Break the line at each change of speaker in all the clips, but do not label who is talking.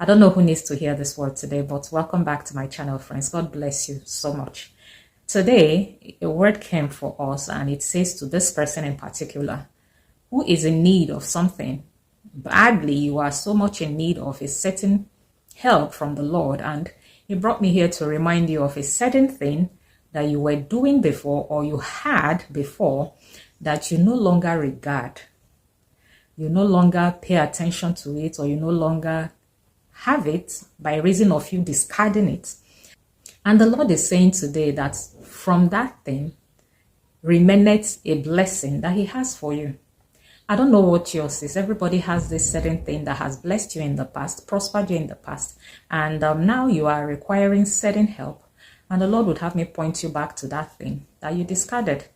I don't know who needs to hear this word today, but welcome back to my channel, friends. God bless you so much. Today, a word came for us, and it says to this person in particular, who is in need of something badly. You are so much in need of a certain help from the Lord, and He brought me here to remind you of a certain thing that you were doing before, or you had before, that you no longer regard. You no longer pay attention to it, or you no longer have it by reason of you discarding it. And the Lord is saying today that from that thing remaineth a blessing that He has for you. I don't know what yours is. Everybody has this certain thing that has blessed you in the past, prospered you in the past, and now you are requiring certain help. And the Lord would have me point you back to that thing that you discarded.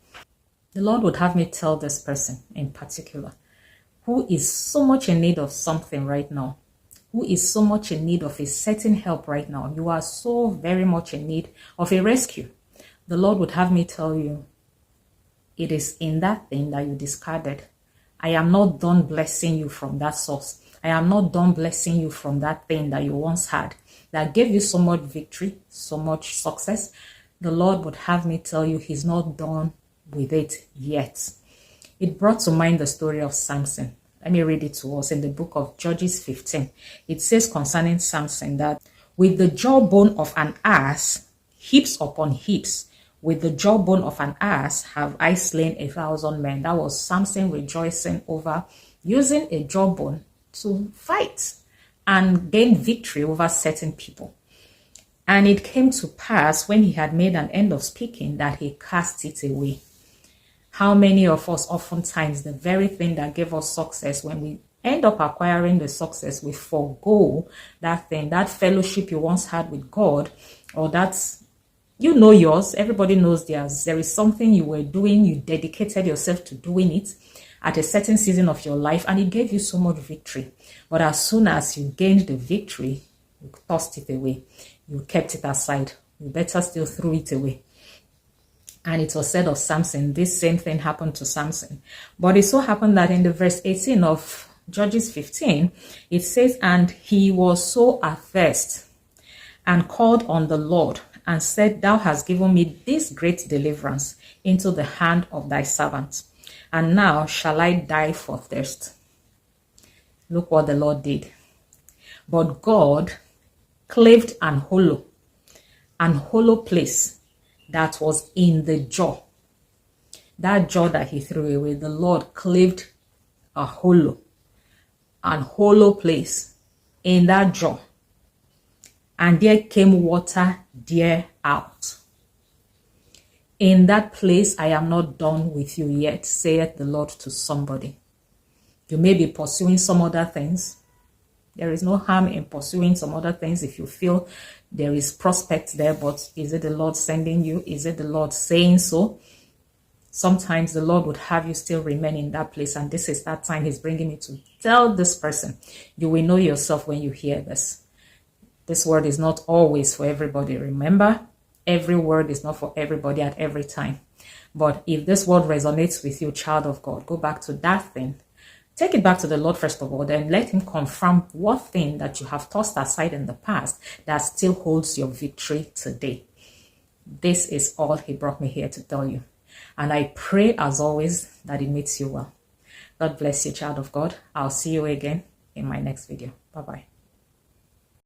The Lord would have me tell this person in particular, who is so much in need of something right now, who is so much in need of a certain help right now. You are so very much in need of a rescue. The Lord would have me tell you, it is in that thing that you discarded. I am not done blessing you from that source. I am not done blessing you from that thing that you once had, that gave you so much victory, so much success. The Lord would have me tell you He's not done with it yet. It brought to mind the story of Samson. Let me read it to us in the book of Judges 15. It says concerning Samson that with the jawbone of an ass, heaps upon heaps, with the jawbone of an ass have I slain 1,000 men. That was Samson rejoicing over using a jawbone to fight and gain victory over certain people. And it came to pass when he had made an end of speaking that he cast it away. How many of us oftentimes the very thing that gave us success, when we end up acquiring the success, we forego that thing, that fellowship you once had with God, or that's, you know, yours, everybody knows theirs. There is something you were doing, you dedicated yourself to doing it at a certain season of your life, and it gave you so much victory. But as soon as you gained the victory, you tossed it away. You kept it aside. You better still threw it away. And it was said of Samson, this same thing happened to Samson. But it so happened that in the verse 18 of Judges 15, it says, and he was so athirst and called on the Lord and said, thou hast given me this great deliverance into the hand of thy servant. And now shall I die for thirst. Look what the Lord did. But God claved an hollow place that was in the jaw. That jaw that he threw away, the Lord claved a hollow place in that jaw. And there came water there out. In that place, I am not done with you yet, saith the Lord to somebody. You may be pursuing some other things. There is no harm in pursuing some other things if you feel there is prospect there, but is it the Lord sending you? Is it the Lord saying so? Sometimes the Lord would have you still remain in that place, and this is that time He's bringing me to tell this person. You will know yourself when you hear this. This word is not always for everybody. Remember, every word is not for everybody at every time. But if this word resonates with you, child of God, go back to that thing. Take it back to the Lord first of all, then let Him confirm what thing that you have tossed aside in the past that still holds your victory today. This is all He brought me here to tell you. And I pray, as always, that it meets you well. God bless you, child of God. I'll see you again in my next video. Bye-bye.